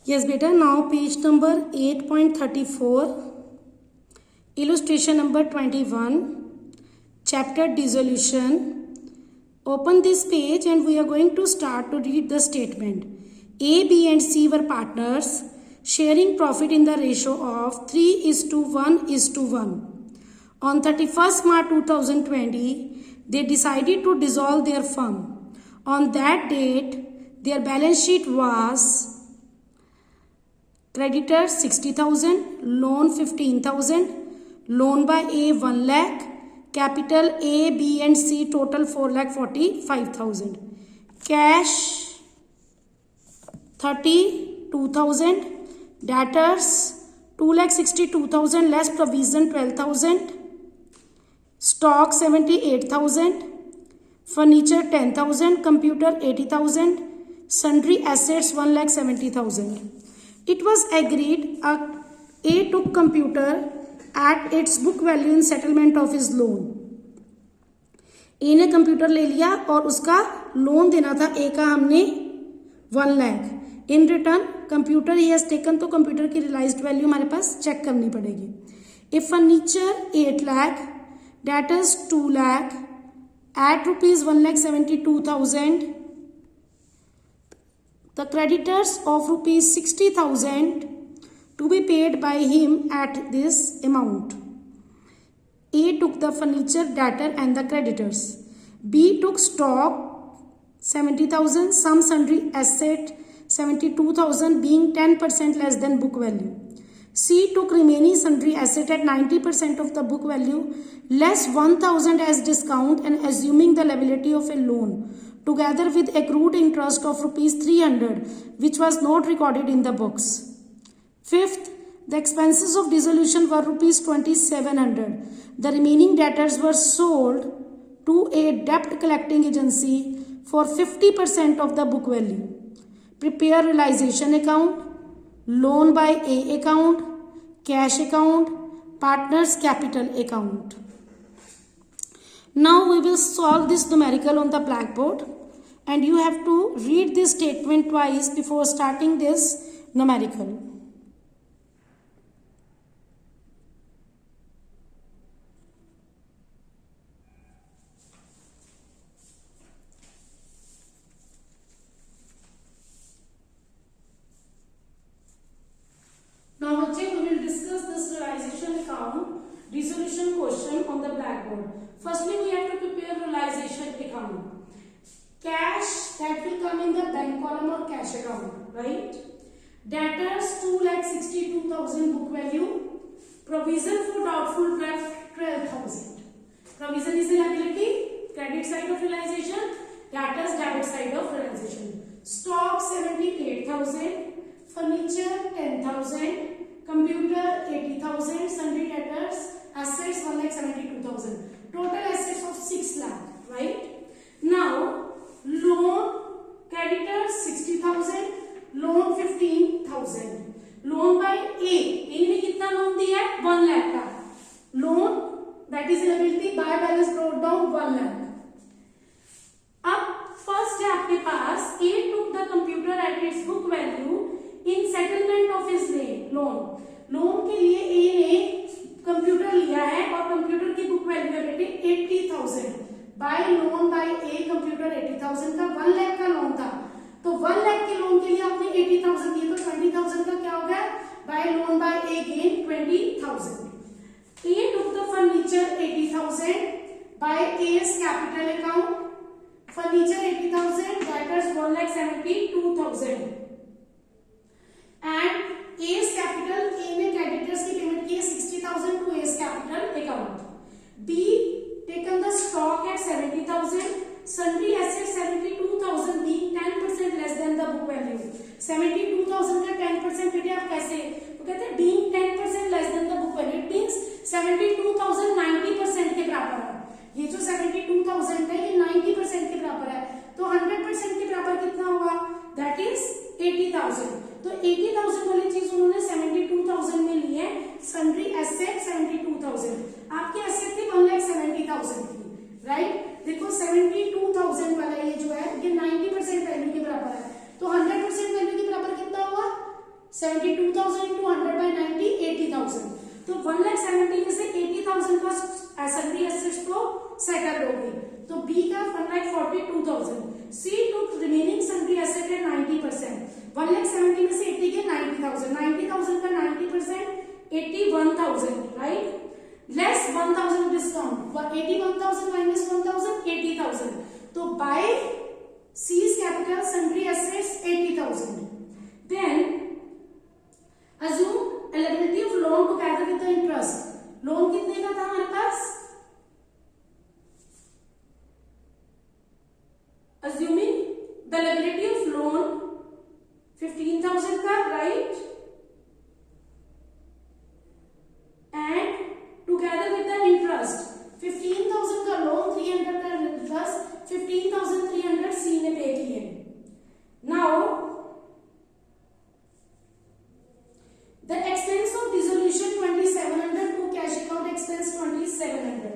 Yes beta, now page number 8.34, illustration number 21, chapter dissolution. Open this page and we are going to start to read the statement. A, B and C were partners sharing profit in the ratio of 3:1:1. On 31st March 2020, they decided to dissolve their firm. On that date, their balance sheet was creditor 60,000, loan 15,000, loan by A 1 lakh, capital A, B and C total 4,45,000, cash 32,000, debtors 2,62,000 less provision 12,000, stock 78,000, furniture 10,000, computer 80,000, sundry assets 1,70,000. It was agreed A took computer at its book value in settlement of his loan. A ने computer ले लिया और उसका loan देना था A का हमने 1 lakh. In return computer he has taken, तो कंप्यूटर की रियलाइज्ड वैल्यू हमारे पास चेक करनी पड़ेगी. A furniture 8 lakh, debtors 2 lakh, at rupees 1,72,000. The creditors of rupees 60,000 to be paid by him at this amount. A took the furniture, debtor and the creditors. B took stock 70,000, some sundry asset 72,000 being 10% less than book value. C took remaining sundry asset at 90% of the book value less 1,000 as discount and assuming the liability of a loan, together with accrued interest of rupees 300 which was not recorded in the books. Fifth, the expenses of dissolution were rupees 2,700. The remaining debtors were sold to a debt collecting agency for 50% of the book value. Prepare realization account, loan by A account, cash account, partners capital account. Now we will solve this numerical on the blackboard and you have to read this statement twice before starting this numerical. Now we will discuss this realization account dissolution question on the blackboard. Firstly, we have to prepare realization account. Cash that will come in the bank column or cash account, right? Debtors 2,62,000 book value. Provision for doubtful debt 12,000. Provision is a liability, credit side of realization. Debtors debit side of realization. Stock 78,000. Furniture 10,000. Computer 80,000. Sundry debtors assets 1,72,000. Total assets of 6 lakh, right? Now loan creditors 60,000, loan 15,000. Loan by A, इन्हें कितना loan दिया है 1 लाख का loan, that is liability by balance brought down 1 lakh. अब first है आपके पास A took the computer at its book value in settlement of his loan. Loan के लिए ए ने कंप्यूटर लिया है और कंप्यूटर की बुक वैल्यू है बेटे 80,000. Bye loan by a computer 80,000 का 1 लाख का लोन था, तो 1 लाख के लोन के लिए आपने 80,000 दिए, तो 20,000 का क्या हो गया by loan by A gain 20,000. A took the furniture 80,000 by A's capital account. Furniture 80,000, debtors 1,72,000 and A's capital A ने क्रेडिटर्स की पेमेंट की 60,000 to A's capital account. B taken the stock at 70,000, sundry assets 72,000 being 10% less than the book value. 72,000 का 10% बेटे आप कैसे, तो कहते हैं being 10% less than the book value, it means 72,000 90% के बराबर है. ये जो 72,000 है ये 90% के बराबर है, तो 100% के बराबर कितना होगा, that is 80,000. तो 80,000 वाली चीज उन्होंने 72,000 में ली है. sundry asset 72,000, आपकी asset थी 1,70,000 की, राइट? देखो 72,000 वाला ये जो है ये 90% वैल्यू के बराबर है, तो 100% वैल्यू के बराबर कितना हुआ 72,000 into 100 by 90, 80,000. तो 1,70,000 में से 80,000 का सैलरी एसेट्स को सेटल हो गई, तो बी का 1,42,000. सी टुक रिमेनिंग सैलरी एसेट है 90%. 1,70,000 में से 80 के 90,000, 90,000 का 90% 81,000, राइट. Less 1,000 discount, 81,000 minus 1,000, 80,000. तो bye C's capital sundry assets 80,000. Then assume liability of loan together with the interest. Loan कितने का था हमारे पास? Assuming the liability of loan 15,000 का, right? And together with the interest 15,000 का लोन, 300 का interest, 15,300 सी ने पे किए. Now the expense of dissolution 2,700 to cash account expense 2,700.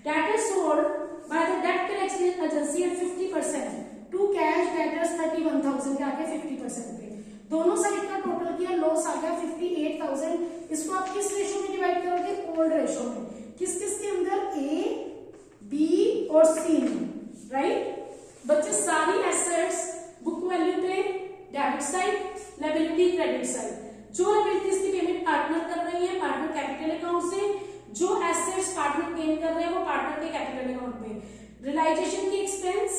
Debtors sold by the debt collection agency at 50% to cash debtors 31,000 के आके 50% पे. दोनों साइड का टोटल किया, लॉस आ गया 58,000. इसको आप किस रेशो में डिवाइड करोगे? ओल्ड रेशो में. किस किस के अंदर? ए, बी और सी में, राइट. बच्चे सारी एसेट्स बुक वैल्यू पे debit side, liability credit side. जो लायबिलिटीज की पेमेंट पार्टनर कर रही है पार्टनर कैपिटल अकाउंट से, जो एसेट्स पार्टनर गेन कर रहे हैं वो पार्टनर के कैपिटल अकाउंट पे. रियलाइजेशन की एक्सपेंस,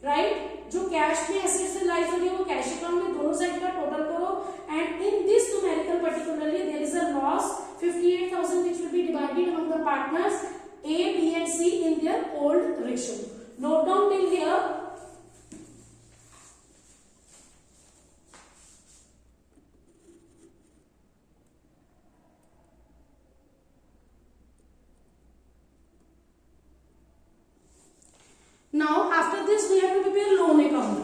राइट, जो कैश में एसेट्स रियलाइज हो रही है वो कैश अकाउंट में, दोनों साइड का टोटल करो. And in this numerical particularly there is a loss 58,000 which will be divided among the partners A, B and C in their old ratio. Note down till here. Now after this we have to prepare loan account.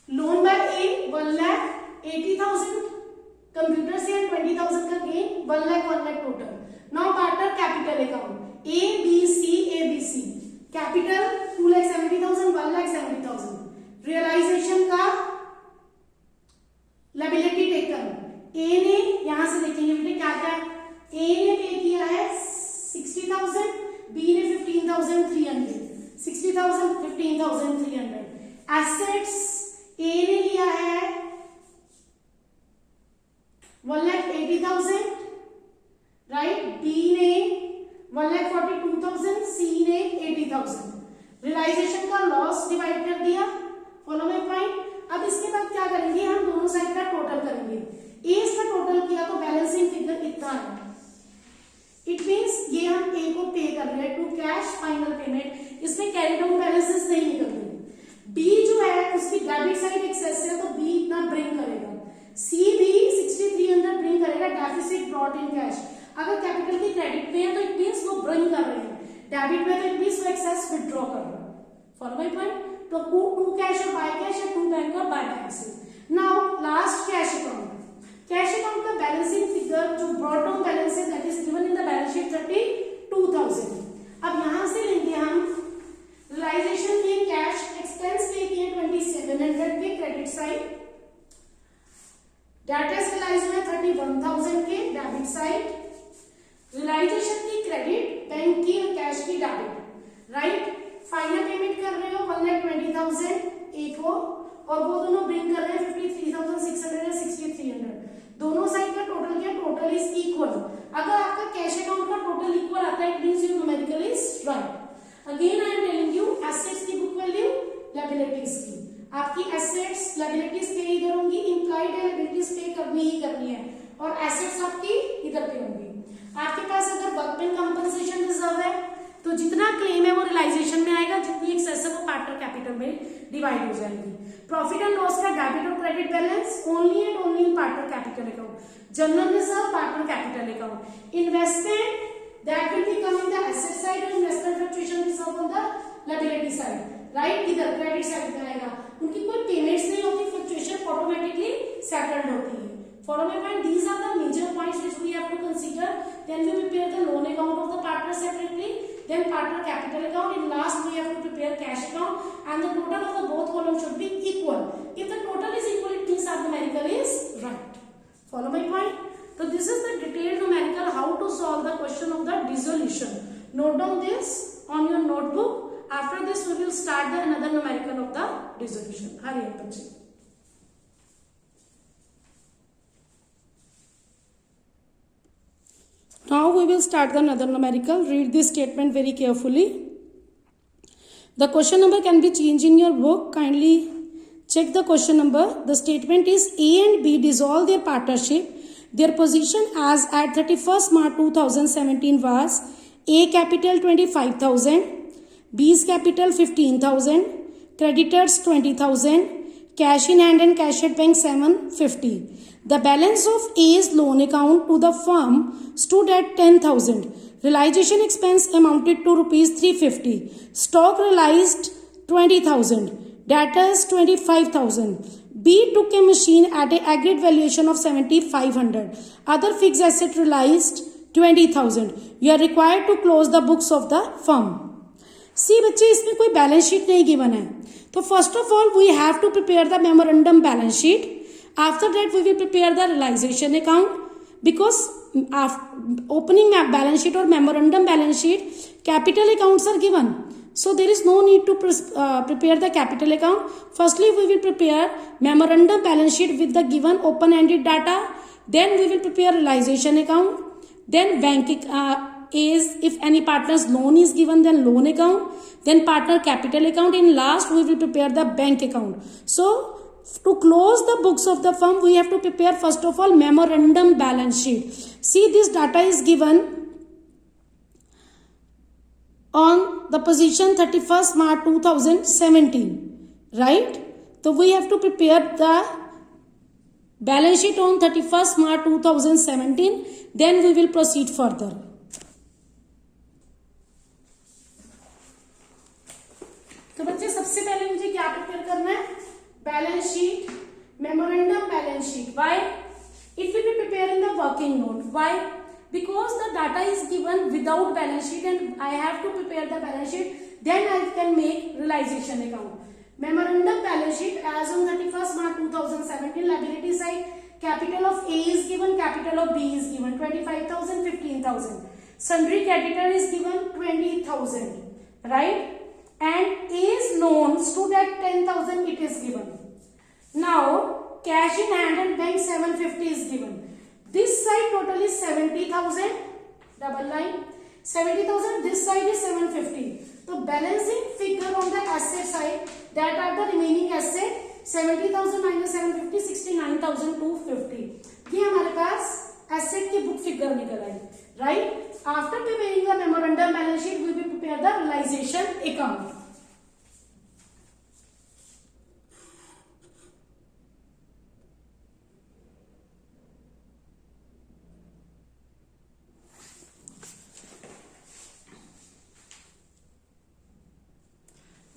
Loan by A 1,80,000, computer से 20,000 का gain, 1 lakh total. Now partner capital account A B C. Capital 2,70,000, 1,70,000. Realisation का liability taken A ने, यहां से देखेंगे बेटे क्या क्या. ए ने पे किया है 60,000, बी ने 15,300. 60,000, 15,300. एसेट्स ए ने लिया है 1,80,000, राइट. बी ने 1,42,000, सी ने 80,000. रियलाइजेशन का लॉस डिवाइड कर दिया. Follow my point. अब इसके बाद क्या करेंगे? हम दोनों साइड का टोटल करेंगे. ए इसका टोटल किया तो बैलेंसिंग फिगर इतना है. इट मींस ये हम ए को पे कर रहे हैं टू कैश फाइनल पेमेंट. इसमें कैरी डाउन बैलेंसेस नहीं निकल रहे. बी जो है उसकी डेबिट साइड एक्सेस है तो बी इतना ब्रिंग करेगा. सी भी 6,300 ब्रिंग करेगा. Deficit brought in cash. अगर कैपिटल की क्रेडिट में है तो इट मींस वो ब्रिंग कर रहे हैं. डेबिट में तो इट मींस वो एक्सेस विथड्रॉ कर रहा है. Follow my point. तो टू कैश और बाय कैश है, टू बैंक और बाय बैंक से. Now last cash account. Cash account का बैलेंसिंग फिगर जो ब्रॉट डाउन बैलेंस है that is given in the balance sheet 32,000. अब यहां से लेंगे हम रियलाइजेशन के कैश एक्सपेंस पे किए 2,700 के क्रेडिट साइड. डेटर्स रियलाइज हुए 31,000 के डेबिट साइड. रियलाइजेशन की क्रेडिट, बैंक की और कैश की डेबिट, राइट. फाइनल पेमेंट कर रहे हो 1,20,000 ए को और वो दोनों ब्रिंग कर रहे हैं 53,600 और 6,300. दोनों साइड का टोटल क्या? Total is equal. अगर आपका कैश अकाउंट का टोटल इक्वल आता है it means your numerical is right. Again I am telling you assets की बुक वैल्यू, लायबिलिटीज की. आपकी एसेट्स लायबिलिटीज पे इधर होंगी, इंप्लाइड लायबिलिटीज पे करनी ही करनी है और एसेट्स आपकी इधर पे होंगी. आपके पास अगर वर्कमैन कंपनसेशन रिजर्व है तो जितना क्लेम है वो रियलाइजेशन में आएगा, जितनी एक्सेस है वो पार्टनर कैपिटल में डिवाइड हो जाएगी. प्रॉफिट एंड लॉस का डेबिट और credit balance only and only in partner capital account. General reserve partner capital account. Investment that will be coming the asset side and investment fluctuation reserve on the liability side, right. इधर credit side में आएगा. उनकी कोई payments नहीं होती, fluctuation automatically settled होती है. Follow my point. These are the major points which we have to consider. Then we prepare the loan account of the partner separately. Then partner capital account. In last we have to prepare cash account. And the total of the both columns should be equal. If the total is equal, it means our numerical is right. this is the detailed numerical how to solve the question of the dissolution. Note down this on your notebook. After this we will start the another numerical of the dissolution. Hurry up बच्चे. Now we will start the another numerical. Read this statement very carefully. The question number can be changed in your book. Kindly check the question number. The statement is A and B dissolve their partnership. Their position as at 31st March 2017 was A capital 25,000, B's capital 15,000, creditors 20,000, cash in hand and cash at bank 750. The balance of A's loan account to the firm stood at 10,000. Realization expense amounted to rupees 350. Stock realized 20,000. Debtors 25,000. B took a machine at an aggregate valuation of 7,500. Other fixed asset realized 20,000. You are required to close the books of the firm. See बच्चे इसमें कोई balance sheet नहीं given है. तो first of all we have to prepare the memorandum balance sheet. After that we will prepare the realization account, because opening balance sheet or memorandum balance sheet, capital accounts are given. So there is no need to prepare the capital account. Firstly we will prepare memorandum balance sheet with the given open-ended data. Then we will prepare realization account. Then bank is, if any partner's loan is given, then loan account. Then partner capital account. In last we will prepare the bank account. So to close the books of the firm, we have to prepare first of all memorandum balance sheet. See, this data is given on the position 31st March 2017, right? So we have to prepare the balance sheet on 31st March 2017. Then we will proceed further. तो बच्चे सबसे पहले मुझे क्या prepare करना है? Balance sheet, memorandum balance sheet. Why? It will be prepared in the working note. Why? Because the data is given without balance sheet and I have to prepare the balance sheet. Then I can make realization account. Memorandum balance sheet as on 31st March 2017. Liability side, capital of A is given, capital of B is given. 25,000, 15,000. Sundry creditor is given 20,000. Right? And A's loan stood at 10,000, it is given. Now cash in hand and bank 750 is given. This side total is 70,000, double line, 70,000, this side is 750. So balancing figure on the asset side, that are the remaining asset, 70,000 minus 750, 69,250. ये हमारे पास asset की book figure निकल आई, right? After preparing the memorandum balance sheet, we will prepare the realization account.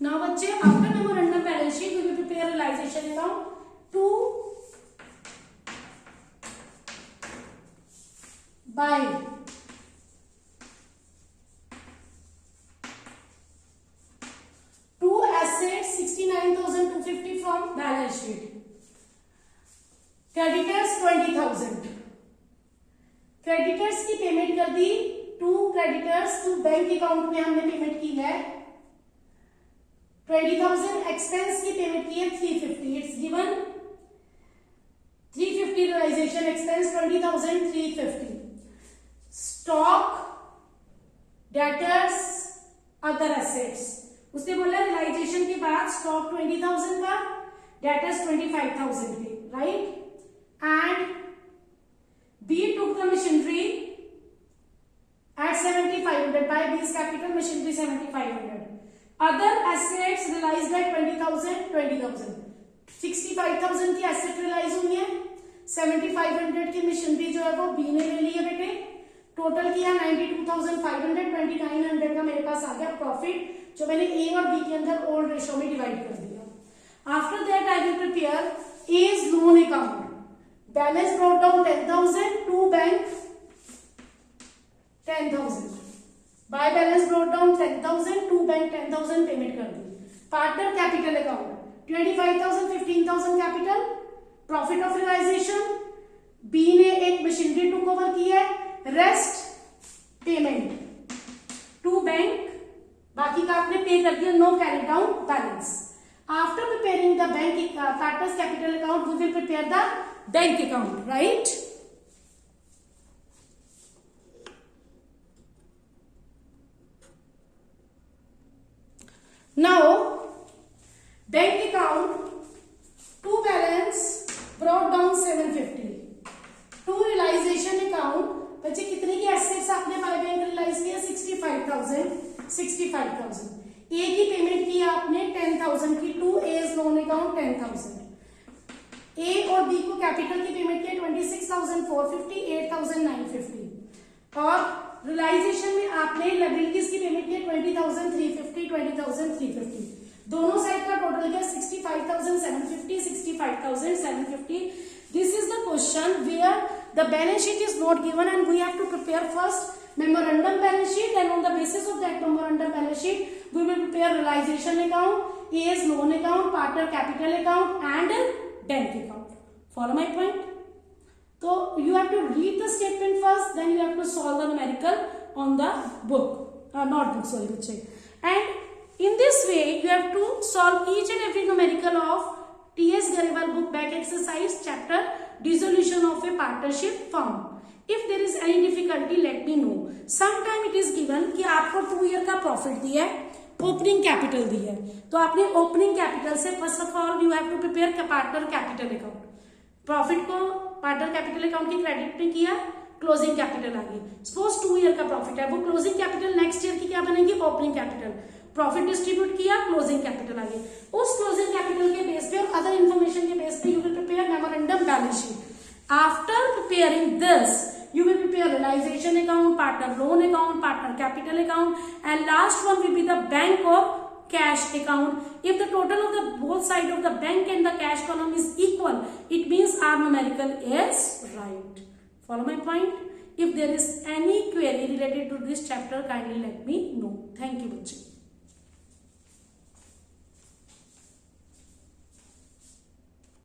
Now बच्चे, after memorandum balance sheet, we will prepare realization account to buy two assets 69,250 from balance sheet. Creditors 20,000. Creditors की payment कर दी. To creditors to bank account में हमने payment की है 20,000. Expense की payment की है 350. It's given 350 realization expense 20,000 350. Stock, debtors, other assets. उसने बोला realization के बाद stock 20,000 का, debtors 25,000 के, right? And B took the machinery at 7,500. By B's capital, machinery 7,500. Other assets realized at 20,000 20,000. 65,000 की asset realize हुई है. 7,500 की machinery जो है वो B ने ले ली है बेटे. टोटल किया 92,500. 2,900 का मेरे पास आ गया प्रॉफिट, जो मैंने A और B के अंदर ओल्ड रेशो में डिवाइड कर दिया. After that I will prepare A's loan account. Balance brought down 10,000 to bank 10,000. By balance brought down 10,000 to bank 10,000 payment कर दी. Partner capital account 25,000 15,000 capital. Profit of realisation B ने एक machinery to cover की है, rest payment to bank, बाकी का आपने pay कर दिया, no carry down balance. After preparing the bank partners capital account we will prepare the bank account, right. Now, bank account to balance brought down 750. To realization account बच्चे कितने की assets आपने by bank realise किया? 65,000. ए की payment की आपने 10,000 की to as loan account 10,000. ए और बी को कैपिटल की पेमेंट की 26,450, 8,950. और रियलाइजेशन में आपने लायबिलिटीज की पेमेंट की 20,350, 20,350. दोनों साइड का टोटल क्या? 65,750, 65,750. This is the question where the balance sheet is not given and we have to prepare first memorandum balance sheet, and on the basis of that memorandum balance sheet we will prepare realization account, A's loan account, partner capital account and bank account. Follow my point? So you have to read the statement first, then you have to solve the numerical on the book, notebook, sorry, bachche. And in this way you have to solve each and every numerical of T.S. Garewal book back exercise chapter dissolution of a partnership firm. If there is any difficulty let me know. Sometime it is given कि आपको 2 year का profit दिया है, opening capital दिया है, तो आपने opening capital से first of all you have to prepare partner capital account. Profit को पार्टनर कैपिटल अकाउंट की क्रेडिट में किया, क्लोजिंग कैपिटल आ गई. सपोज 2 ईयर का प्रॉफिट है, वो क्लोजिंग कैपिटल नेक्स्ट ईयर की क्या बनेगी? Opening capital. प्रॉफिट डिस्ट्रीब्यूट किया, क्लोजिंग कैपिटल आ गई. उस क्लोजिंग कैपिटल के बेस पे और अदर इंफॉर्मेशन के बेस पे you will prepare memorandum balance sheet. After preparing this you will prepare realization account, partner loan account, partner capital account, and last one will be the bank or cash account. If the total of the both side of the bank and the cash column is equal, it means our numerical is right. Follow my point? If there is any query related to this chapter, kindly let me